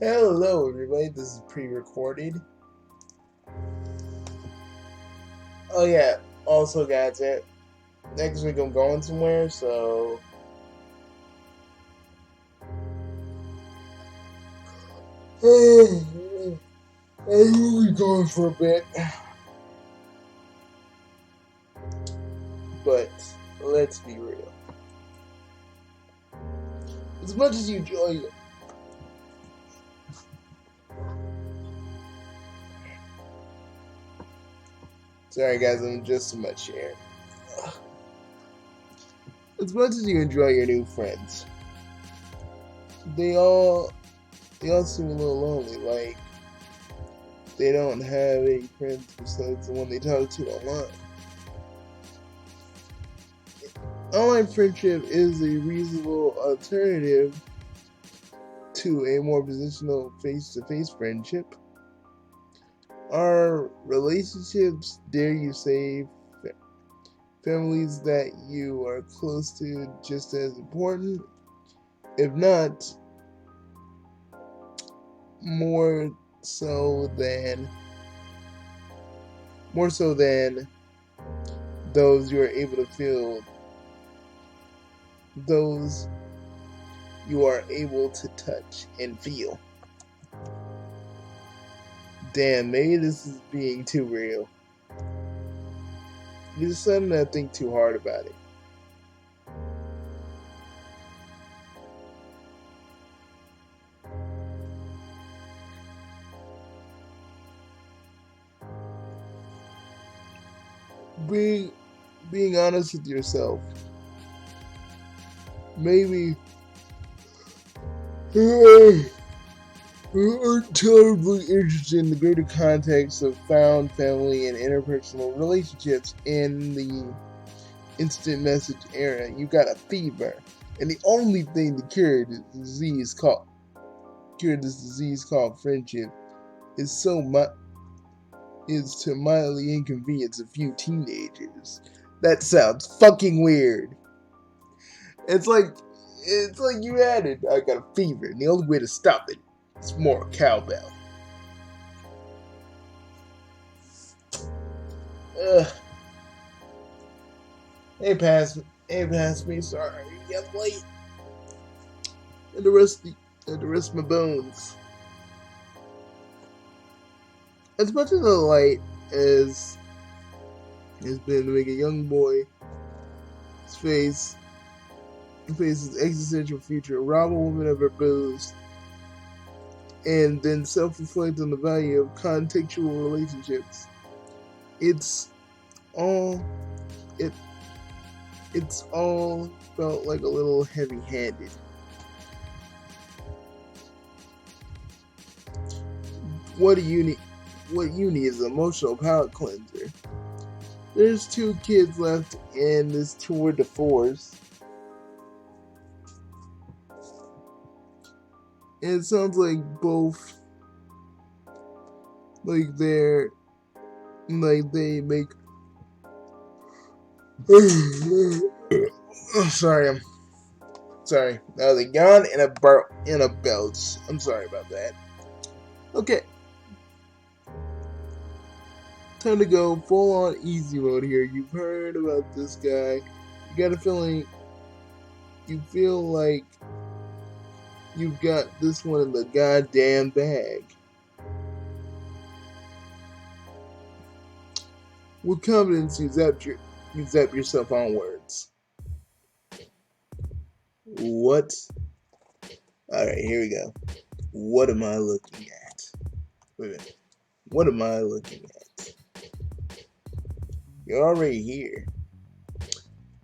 Hello, everybody. This is pre-recorded. Oh yeah. Also, guys, next week I'm going somewhere, so I will be going for a bit. But let's be real. As much as you enjoy it. Sorry, guys, I'm just so much here. As much as you enjoy your new friends, they all seem a little lonely. Like they don't have any friends besides the one they talk to online. Online friendship is a reasonable alternative to a more positional face-to-face friendship. Are relationships, dare you say, families that you are close to just as important, if not more so than those you are able to feel, those you are able to touch and feel. Damn, maybe this is being too real. You just something to think too hard about it. Being honest with yourself. Maybe you aren't terribly interested in the greater context of found family and interpersonal relationships in the instant message era. You got a fever, and the only thing to cure this disease called friendship is to mildly inconvenience a few teenagers. That sounds fucking weird. It's like you had it. I got a fever, and the only way to stop it is more cowbell. Ugh. Hey, pass me. Sorry, I'm late. And the rest of my bones. As much of the light as has been to make a young boy face his existential future, rob a woman of her booze, and then self-reflect on the value of contextual relationships. It's all felt like a little heavy-handed. What you need is an emotional palate cleanser. There's 2 kids left in this tour de force. And it sounds like both, they make. Sorry. That was a yawn and a belch. I'm sorry about that. Okay. Time to go full on easy mode here. You've heard about this guy. You got a feeling. You feel like you've got this one in the goddamn bag. With confidence, you zap yourself onwards. What? Alright, here we go. What am I looking at? Wait a minute. What am I looking at? You're already here.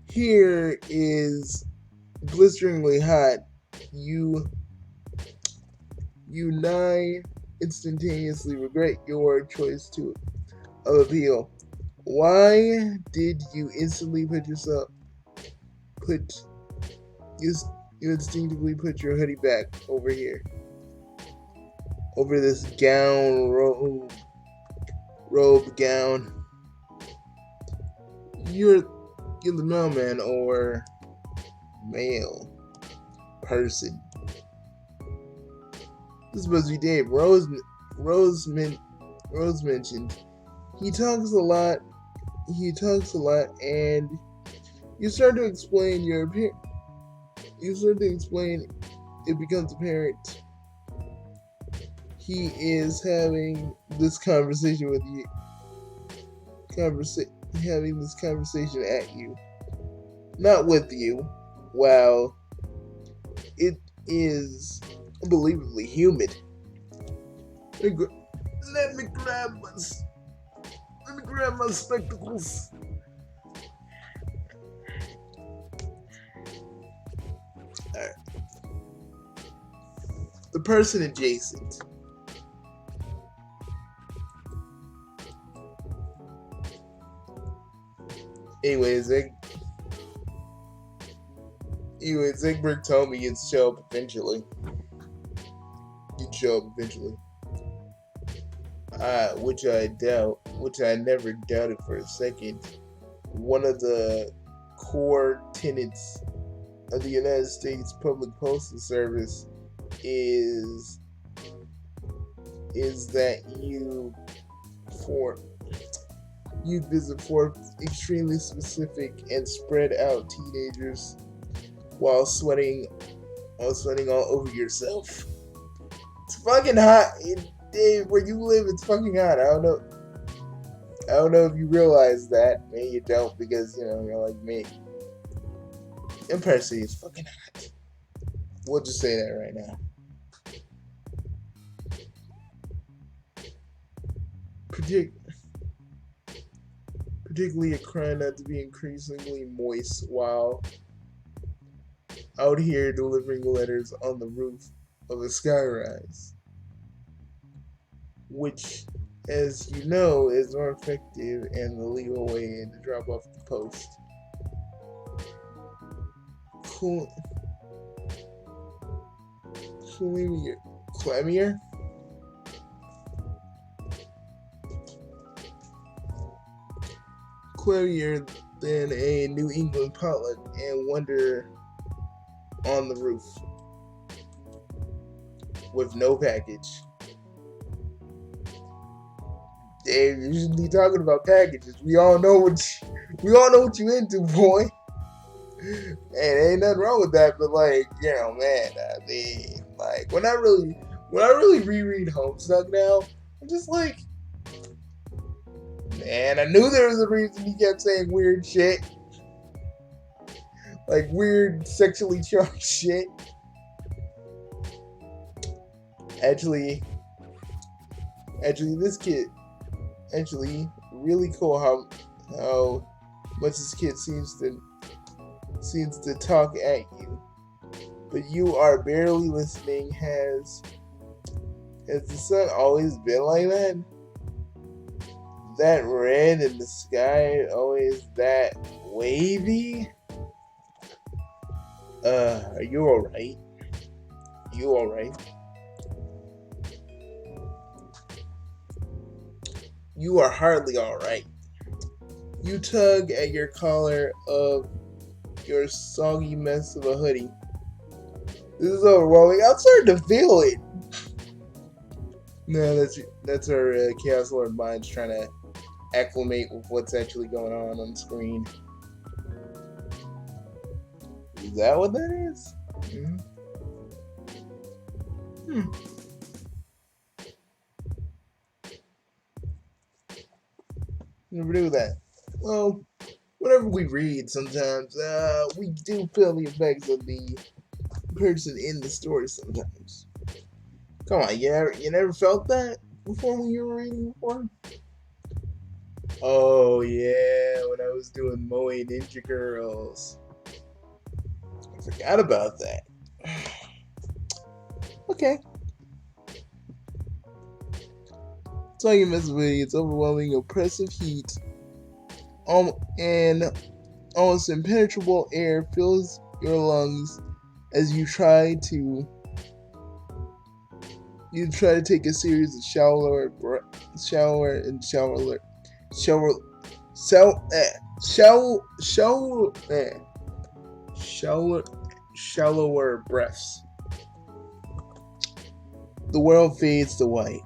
Here is blisteringly hot. You nigh instantaneously regret your choice of appeal. Why did you instantly you instinctively put your hoodie back over here? Over this robe gown. You're the mailman or male person is supposed to be Dave. Rose mentioned he talks a lot. And you start to explain it becomes apparent he is having this conversation with you. Having this conversation at you, not with you. Wow, it is unbelievably humid. Let me grab my spectacles. Alright. The person adjacent. Anyways, Egbert told me you'd show up eventually. Which I never doubted for a second. One of the core tenets of the United States Public Postal Service is that you visit for extremely specific and spread out teenagers while sweating all over yourself. It's fucking hot. Dave, where you live, it's fucking hot. I don't know if you realize that. Maybe you don't, because you're like me. In person, it's fucking hot. We'll just say that right now. Particularly a crying not to be increasingly moist while out here delivering letters on the roof of a skyrise, which, as you know, is more effective and the legal way to drop off the post. Clammier than a New England potluck and wonder on the roof with no package. Dave, you should be talking about packages. We all know what you into, boy. And ain't nothing wrong with that, but man, I mean, when I really reread Homestuck now, I'm just like, man, I knew there was a reason he kept saying weird shit. Like weird sexually charged shit. Actually, this kid, really cool how much this kid seems to talk at you, but you are barely listening. Has the sun always been like that? That red in the sky always that wavy? Are you alright? You are hardly alright. You tug at your collar of your soggy mess of a hoodie. This is overwhelming. I'm starting to feel it. No, that's our Chaos Lord minds trying to acclimate with what's actually going on screen. Is that what that is? Never do that. Well, whatever we read, sometimes we do feel the effects of the person in the story. Sometimes. Come on, you never felt that before when you were reading before? Oh yeah, when I was doing Moe Ninja Girls. I forgot about that. Okay. Talking miserably, it's overwhelming, oppressive heat, and almost impenetrable air fills your lungs as you try to take a series of shallower breaths. The world fades to white.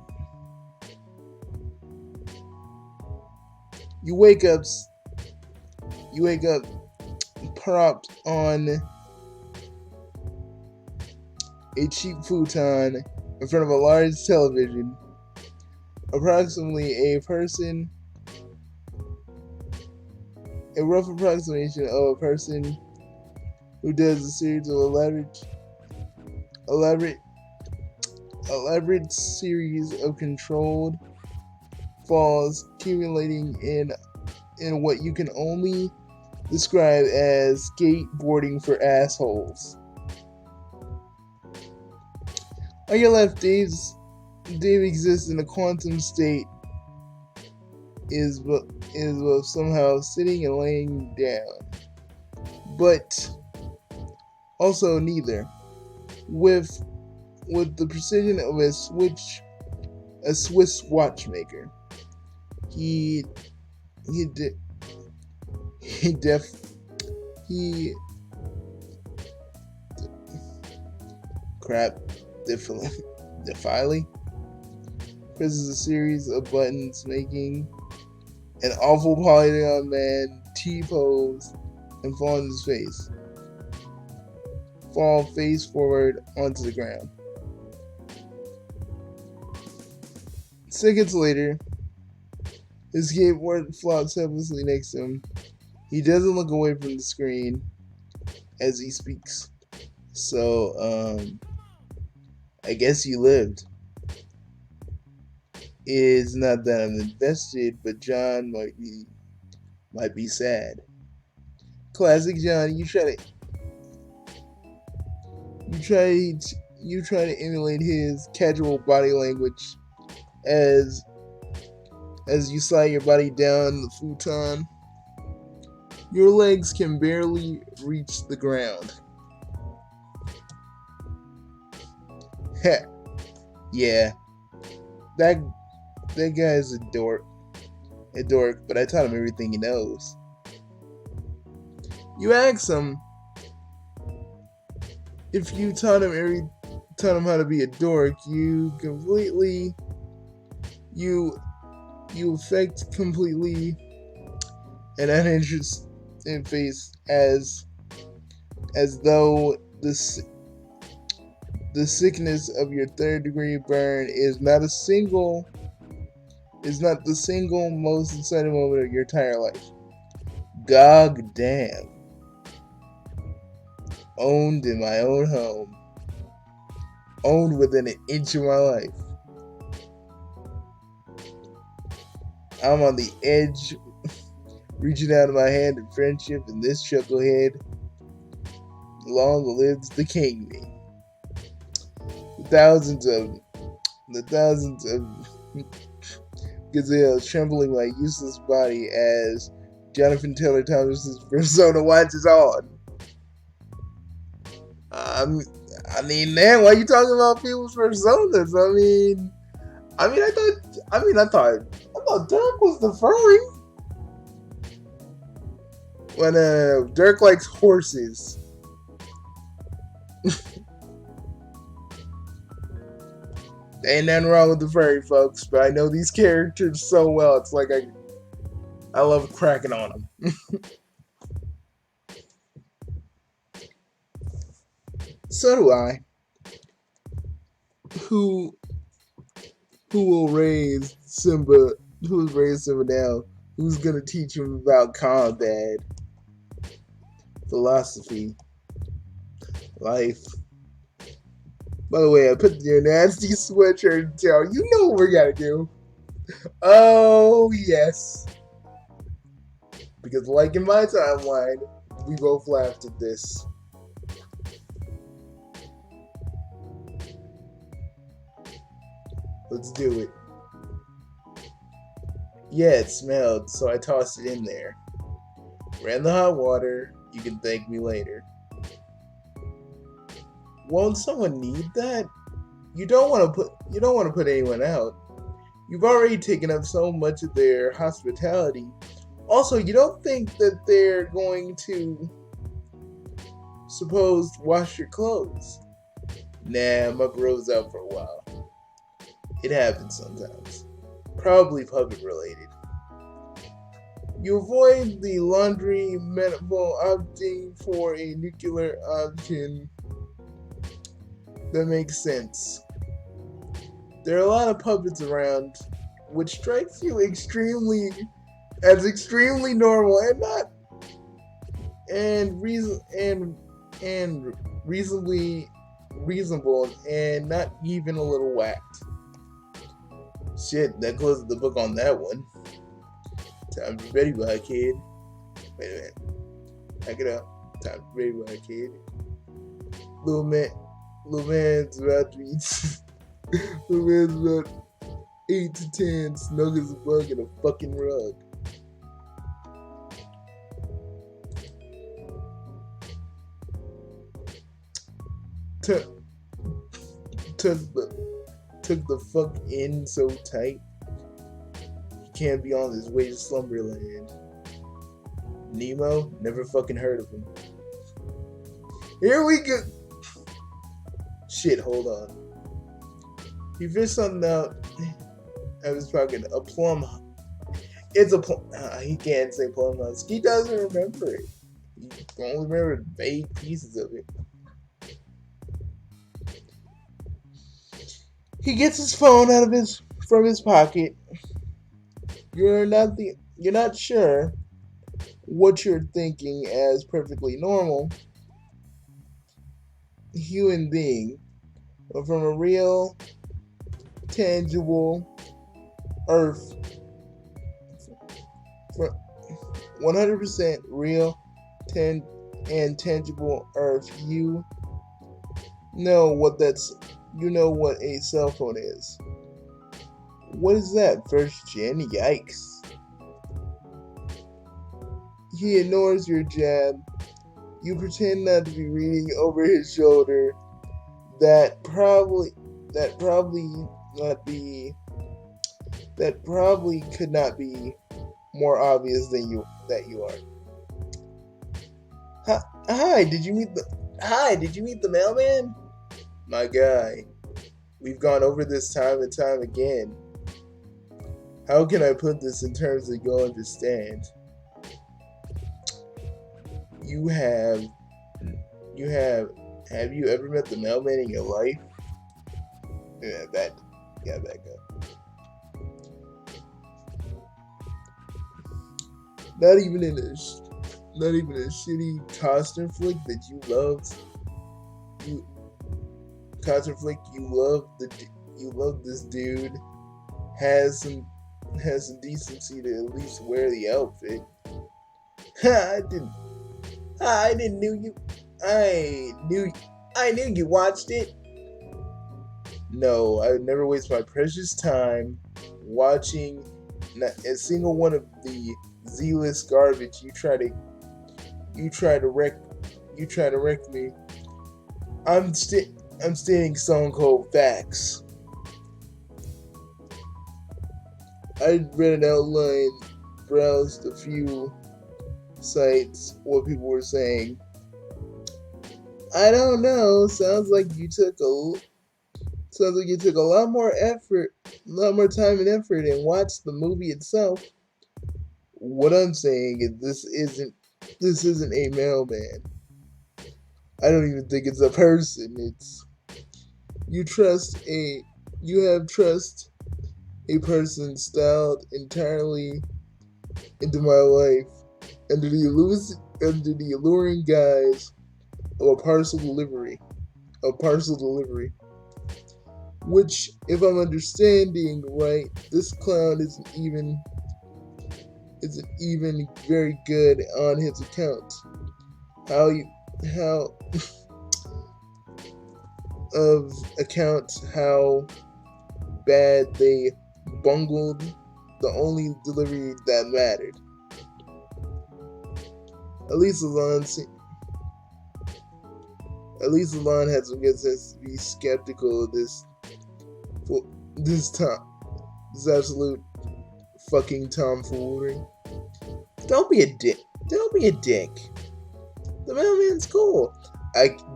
You wake up propped on a cheap futon in front of a large television. Approximately a rough approximation of a person who does a series of elaborate series of controlled falls, accumulating in what you can only describe as skateboarding for assholes. On your left, Dave exists in a quantum state, is both somehow sitting and laying down, but also neither. With the precision of a Swiss watchmaker, he defiantly presses a series of buttons, making an awful Polygon Man T-pose and fall face forward onto the ground. Seconds later, his skateboard flops helplessly next to him. He doesn't look away from the screen as he speaks. So, I guess you lived. It's not that I'm invested, but John might be sad. Classic John, you try to emulate his casual body language as you slide your body down the futon. Your legs can barely reach the ground. Heh. Yeah. That guy's a dork, but I taught him everything he knows. You ask him if you taught him how to be a dork, you affect completely an uninterested face as though the sickness of your third-degree burn is not the single most exciting moment of your entire life. God damn. Owned in my own home. Owned within an inch of my life. I'm on the edge, reaching out of my hand in friendship, and this chucklehead, long lives the king me. The thousands of gazelles trembling my useless body as Jonathan Taylor Thomas's persona watches on. I mean, man, why are you talking about people's personas? I thought Dirk was the furry. When Dirk likes horses. Ain't nothing wrong with the furry folks, but I know these characters so well. It's like I love cracking on them. So do I. Who will raise Simba? Who's raised Simba now? Who's gonna teach him about combat, philosophy, life? By the way, I put your nasty sweatshirt and tail. You know what we gotta do. Oh, yes. Because like in my timeline, we both laughed at this. Let's do it. Yeah, it smelled, so I tossed it in there. Ran the hot water. You can thank me later. Won't someone need that? You don't want to put anyone out. You've already taken up so much of their hospitality. Also, you don't think that they're going to wash your clothes? Nah, my bro's out for a while. It happens sometimes. Probably puppet related. You avoid the laundry metaphor, opting for a nuclear option that makes sense. There are a lot of puppets around, which strikes you extremely normal and not and reasonably reasonable and not even a little whacked. Shit, that closes the book on that one. Time to be ready, by kid. Wait a minute. Back it up. Time to be ready, by kid. Little man's about to be little man's about 8 to 10, snug as a bug in a fucking rug. Took the fuck in so tight. He can't be on his way to Slumberland. Nemo? Never fucking heard of him. Here we go. Shit, hold on. He fished something out. I was talking a plum. It's a plum. He can't say plum husk. He doesn't remember it. He only remembered vague pieces of it. He gets his phone from his pocket. You're not sure what you're thinking as perfectly normal human being, but from a real, tangible Earth, 100% real, and tangible Earth, you know what a cell phone is. What is that? First gen? Yikes. He ignores your jab. You pretend not to be reading over his shoulder. That probably could not be more obvious than that you are. Hi, did you meet the mailman? My guy, we've gone over this time and time again. How can I put this in terms that you'll understand? Have you ever met the mailman in your life? Yeah, back up. Not even a shitty costume flick that you loved. You love this dude. Has some decency to at least wear the outfit. I knew you watched it. No, I would never waste my precious time watching a single one of the Z-list garbage you try to wreck me. I'm stating stone cold facts. I read an outline, browsed a few sites, what people were saying. I don't know. Sounds like you took a lot more time and effort, and watched the movie itself. What I'm saying is this isn't a mailman. I don't even think it's a person. You have trust a person styled entirely into my life under the alluring guise of a parcel delivery. Which, if I'm understanding right, this clown isn't even very good on his account. How bad they bungled the only delivery that mattered. At least Alon had some good sense to be skeptical of this absolute fucking tomfoolery. Don't be a dick. The mailman's cool.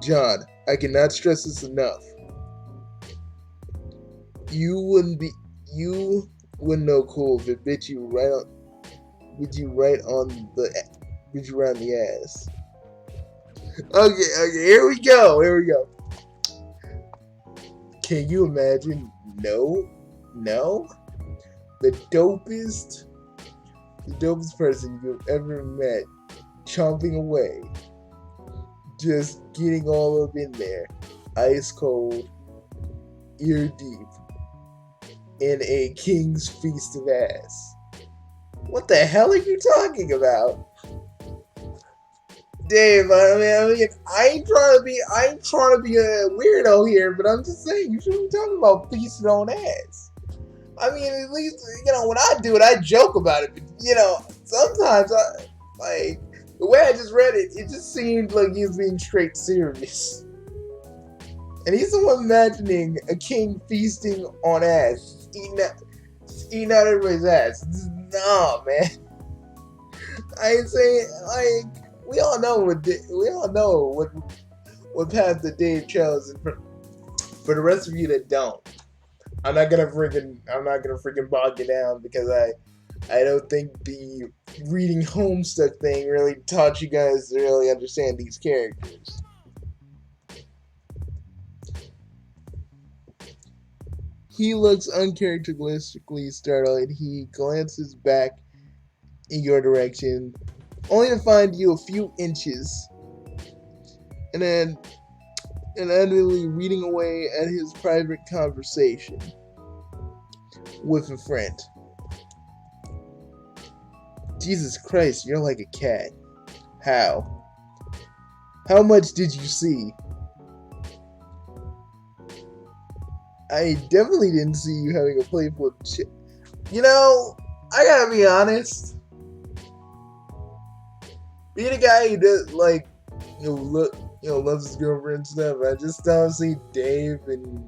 John, I cannot stress this enough. you wouldn't know cool if it bit you right around the ass. Okay, here we go. Can you imagine? No. The dopest person you've ever met, chomping away, just getting all up in there, ice cold, ear deep, in a king's feast of ass. What the hell are you talking about? Dave, I mean, I ain't trying to be a weirdo here, but I'm just saying, you shouldn't be talking about feasting on ass. I mean, at least, when I do it, I joke about it, but, sometimes, the way I just read it, it just seemed like he was being straight serious. And he's the one imagining a king feasting on ass, eating out everybody's ass. Nah, man. I ain't saying, we all know what path that Dave chose, and for the rest of you that don't, I'm not gonna freaking bog you down, because I don't think the reading Homestuck thing really taught you guys to really understand these characters. He looks uncharacteristically startled. He glances back in your direction, only to find you a few inches, and then utterly reading away at his private conversation with a friend. Jesus Christ, you're like a cat. How? How much did you see? I definitely didn't see you having a playful chick. I gotta be honest. Being a guy who does loves his girlfriend and stuff, I just don't see Dave and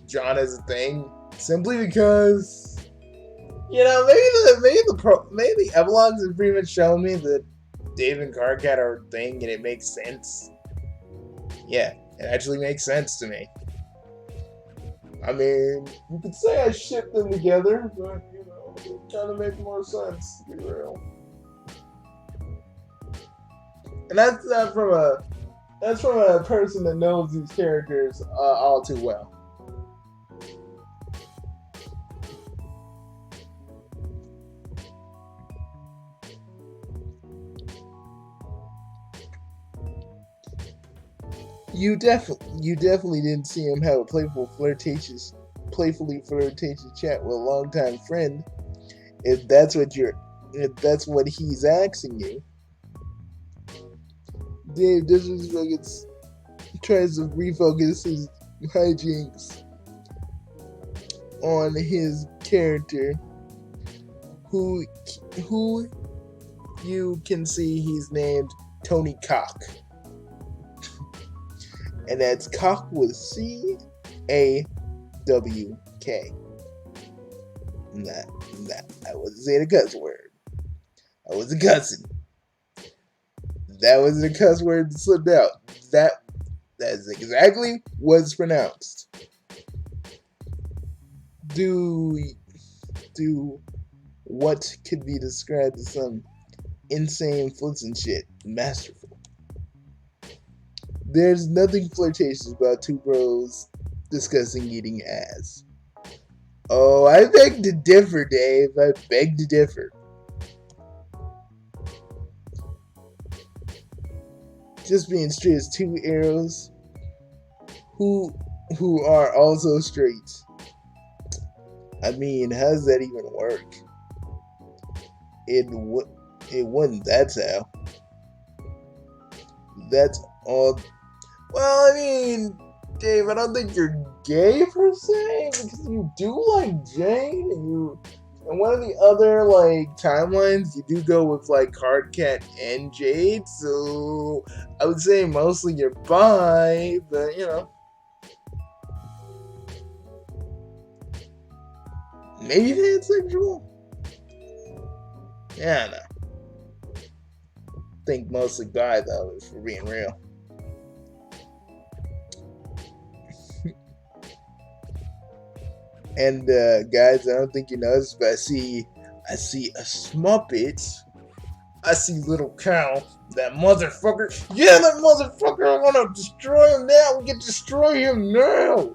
John as a thing. Simply because, maybe the epilogues have pretty much shown me that Dave and Karkat are a thing, and it makes sense. Yeah, it actually makes sense to me. I mean, you could say I shipped them together, but it kind of makes more sense, to be real. And that's from a person that knows these characters all too well. You definitely didn't see him have a playfully flirtatious chat with a longtime friend. If that's what he's asking you. Dave tries to refocus his hijinks on his character, who you can see he's named Tony Cock. And that's Cock with C-A-W-K. I wasn't saying a cuss word. I wasn't cussing. That was a cuss word that slipped out. That's exactly what's pronounced. Do what could be described as some insane flips and shit. Masterful. There's nothing flirtatious about two bros discussing eating ass. Oh, I beg to differ, Dave. I beg to differ. Just being straight as two arrows who are also straight. I mean, how does that even work? It wouldn't, that's how. That's all. Well, I mean, Dave, I don't think you're gay per se, because you do like Jane, and one of the other timelines, you do go with Hardcat and Jade, so I would say mostly you're bi, but maybe pansexual. Yeah, I don't know. I think mostly bi though, if we're being real. And guys, I don't think you know this, but I see a Smuppet. I see Little Cow. That motherfucker. Yeah, that motherfucker. I want to destroy him now. We can destroy him now.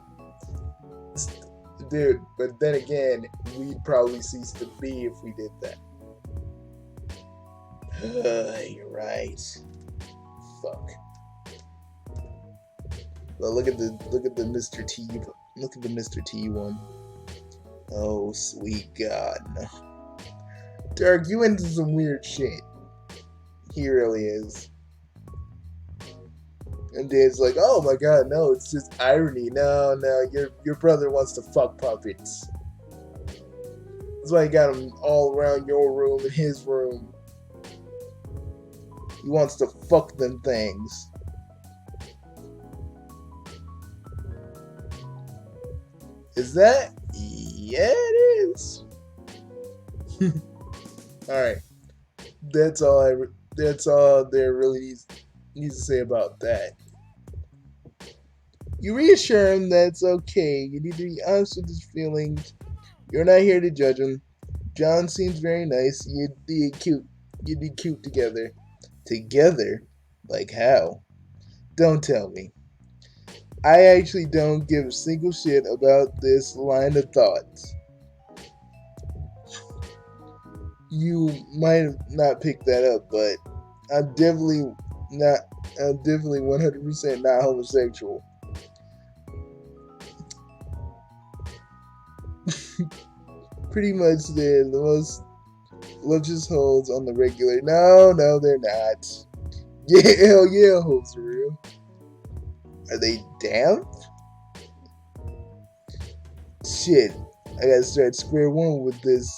Dude, but then again, we'd probably cease to be if we did that. You're right. Fuck. Well, look at the Mr. T. Look at the Mr. T one. Oh, sweet God, no. Dirk, you into some weird shit. He really is. And Dave's like, oh my God, no, it's just irony. No, your brother wants to fuck puppets. That's why he got him all around your room and his room. He wants to fuck them things. Is that? Yeah, it is. Alright. That's all there really needs to say about that. You reassure him that it's okay. You need to be honest with his feelings. You're not here to judge him. John seems very nice. You'd be cute together. Together? Like how? Don't tell me. I actually don't give a single shit about this line of thoughts. You might not pick that up, but I'm definitely 100% not homosexual. Pretty much they're the most luscious hoes on the regular. No, they're not. Yeah, hell yeah, hoes are real. Are they damned? Shit, I gotta start square one with this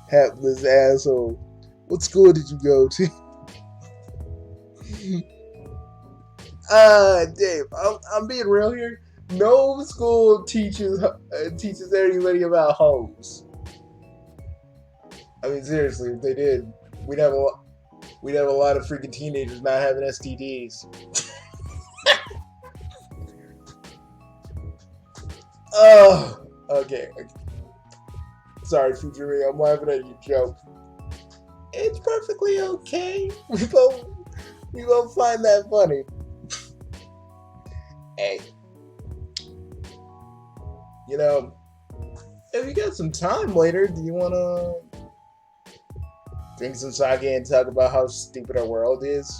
hapless asshole. What school did you go to? Dave, I'm being real here. No school teaches anybody about hoes. I mean, seriously, if they did, we'd have a lot of freaking teenagers not having STDs. Oh, okay. Sorry, Fujiri, I'm laughing at your joke. It's perfectly okay. We both find that funny. Hey, you know, if you got some time later, do you want to drink some sake and talk about how stupid our world is?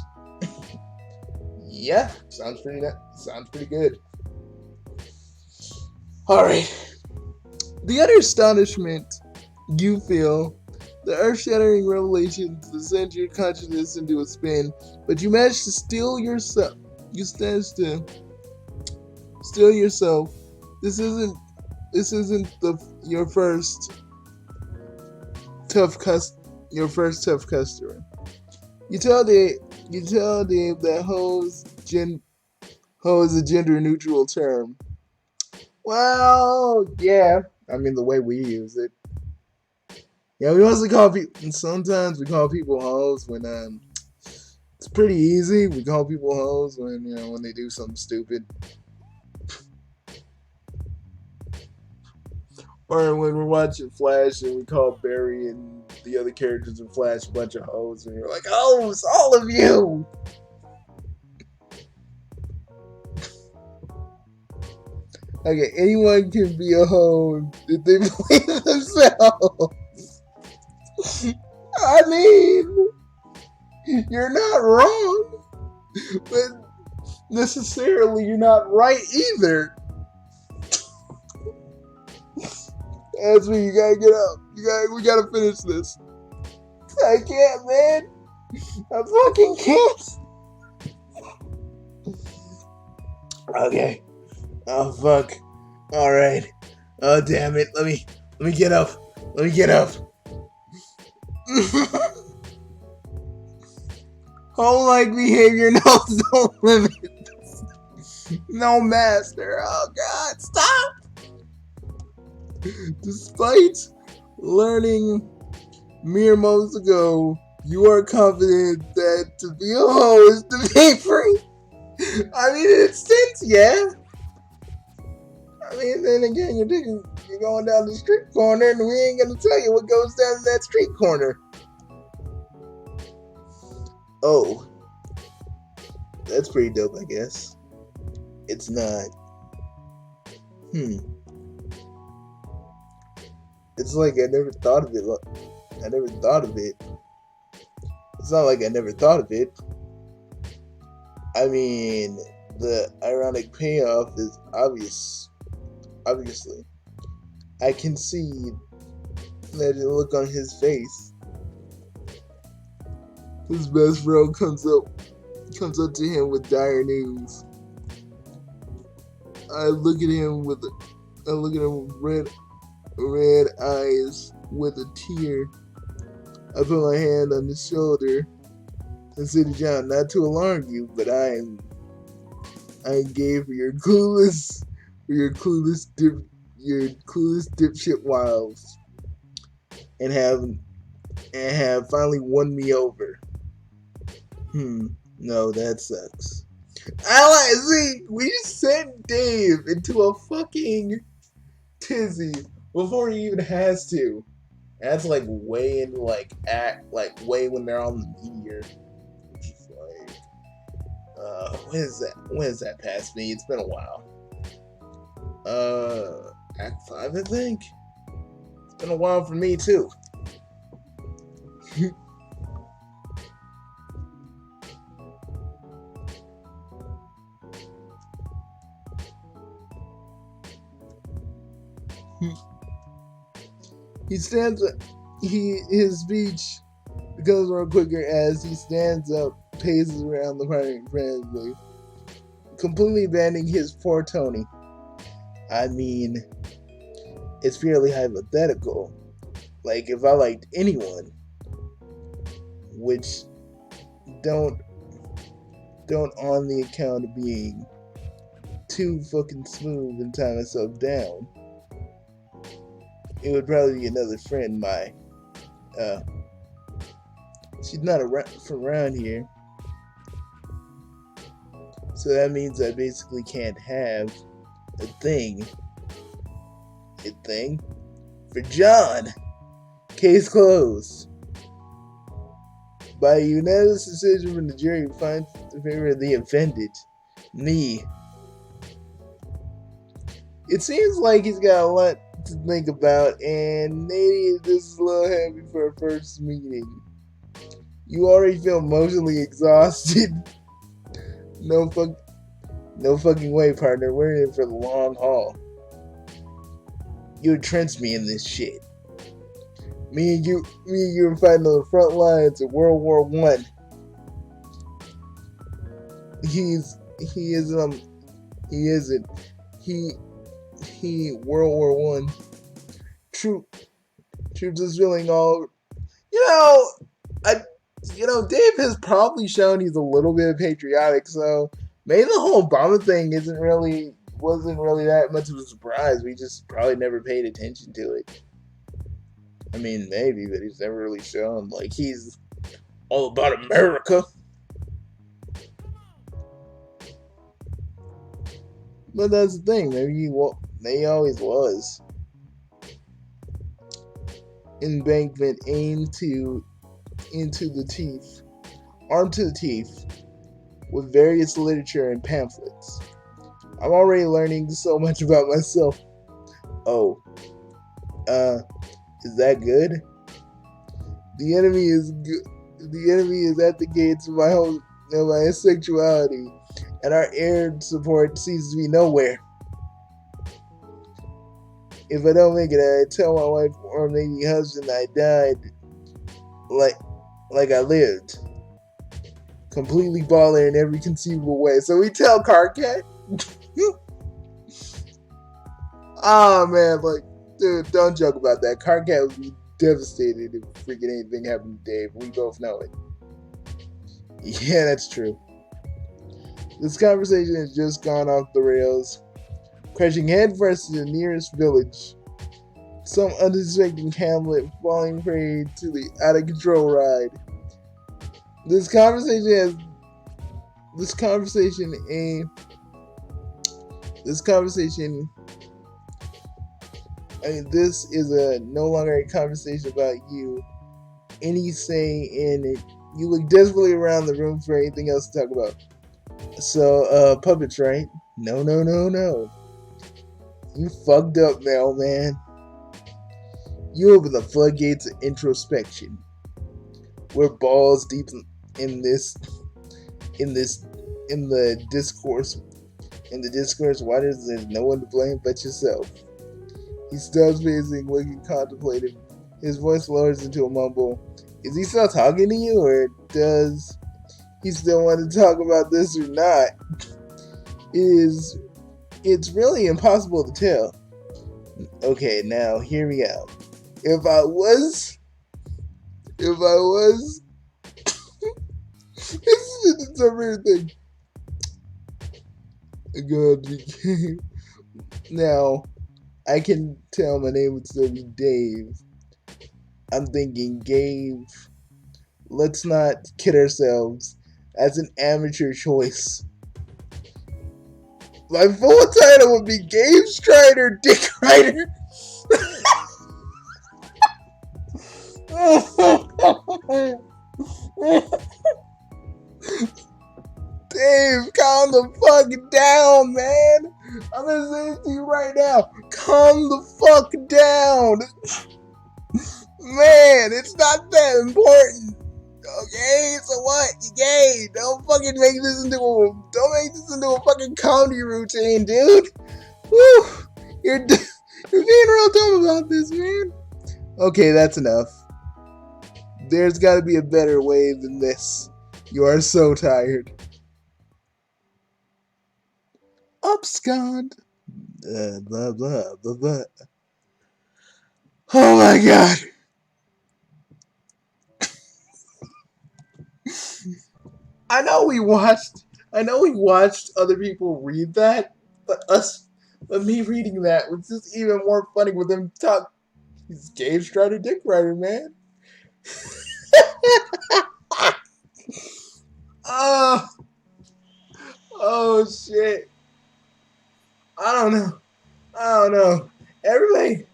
Yeah, sounds pretty good. Alright. The utter astonishment you feel, the earth-shattering revelations that send your consciousness into a spin, but you manage to steal yourself. You manage to steal yourself. This isn't your first tough customer. You tell Dave that hoe is a gender neutral term. Well, yeah. I mean, the way we use it. Yeah, we mostly call people. And sometimes we call people hoes when it's pretty easy. We call people hoes when they do something stupid, or when we're watching Flash and we call Barry and the other characters in Flash a bunch of hoes, and you're like, hoes, all of you. Okay, anyone can be a hoe if they believe themselves. I mean, you're not wrong, but necessarily you're not right either. That's me, you gotta get up. We gotta finish this. I can't, man. I fucking can't. Okay. Oh fuck. Alright. Oh damn it. Let me get up. Home-like behavior knows no limits. No master. Oh god, stop! Despite learning mere moments ago, you are confident that to be a hoe is to be free. I mean, in a sense, yeah. I mean, then again, you're going down the street corner, and we ain't gonna tell you what goes down in that street corner. Oh, that's pretty dope, I guess. It's not. It's like I never thought of it. I never thought of it. It's not like I never thought of it. I mean, the ironic payoff is obvious. Obviously, I can see that look on his face. His best friend comes up to him with dire news. I look at him with red eyes with a tear. I put my hand on his shoulder and said to John, not to alarm you, but I am gay for your clueless dipshit wiles, and have finally won me over. No, that sucks. We sent Dave into a fucking tizzy before he even has to. That's like way in way when they're on the meteor. Which is like, when is that past me? It's been a while. Act 5, I think. It's been a while for me too. His speech becomes more quicker as he stands up, paces around the party frantically, completely abandoning his poor Tony. I mean, it's purely hypothetical. Like, if I liked anyone, which don't on the account of being too fucking smooth and tie myself down, it would probably be another friend. She's not from around here, so that means I basically can't have a thing for John. Case closed. By a unanimous decision from the jury, who finds in favor of the offended, me. It seems like he's got a lot to think about, and maybe this is a little heavy for a first meeting. You already feel emotionally exhausted. No fucking way, partner. We're in for the long haul. You entrenched me in this shit. Me and you were fighting on the front lines of World War I. He World War I. Troops is feeling all. Dave has probably shown he's a little bit patriotic, so maybe the whole Obama thing wasn't really that much of a surprise. We just probably never paid attention to it. I mean, maybe, but he's never really shown like he's all about America. But that's the thing. Maybe he always was. Embankment armed to the teeth, with various literature and pamphlets. I'm already learning so much about myself. Oh, is that good? The enemy is at the gates of my sexuality, and our air support seems to be nowhere. If I don't make it, I tell my wife or maybe husband I died like I lived. Completely baller in every conceivable way. So we tell Carcat? Man, dude, don't joke about that. Carcat would be devastated if freaking anything happened to Dave. We both know it. Yeah, that's true. This conversation has just gone off the rails, crashing headfirst to the nearest village. Some unsuspecting hamlet falling prey to the out-of-control ride. This conversation I mean, this is no longer a conversation about you. Any say in it. You look desperately around the room for anything else to talk about. So, puppets, right? No. You fucked up, mailman. You open the floodgates of introspection. We're balls deep in the discourse. In the discourse, why does there's no one to blame but yourself? He stops pacing, looking contemplative. His voice lowers into a mumble. Is he still talking to you, or does he still want to talk about this or not? It's really impossible to tell. Okay, now hear me out. If I was this is a weird thing. God, now I can tell my name would still be Dave. I'm thinking, Gabe, let's not kid ourselves. That's an amateur choice. My full title would be Dave Strader, Dick Rider. Dave, calm the fuck down, man. I'm gonna say it to you right now. Calm the fuck down. Man, it's not that important. Okay, so what? You gay. Don't make this into a fucking comedy routine, dude. Woo! You're being real dumb about this, man. Okay, that's enough. There's gotta be a better way than this. You are so tired. Abscond. Blah, blah, blah, blah. Oh my god. I know we watched other people read that, but me reading that was just even more funny with them talk. He's Dave Strader, Dick Rider, man. Oh shit. I don't know. Everybody,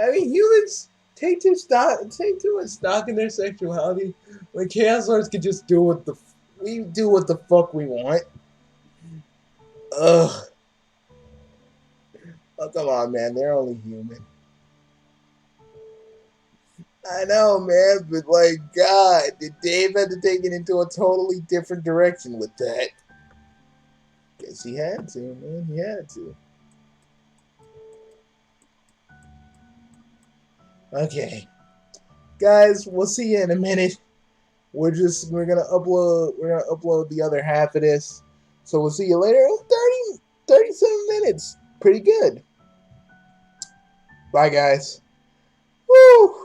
I mean, humans take too much stock in their sexuality. When Chaos Lords can just do what the fuck we want. Ugh. Oh, come on, man. They're only human. I know, man, but like, God, did Dave have to take it into a totally different direction with that? Guess he had to, man. He had to. Okay, guys, we'll see you in a minute. We're gonna upload the other half of this. So we'll see you later. 37 minutes. Pretty good. Bye, guys. Woo!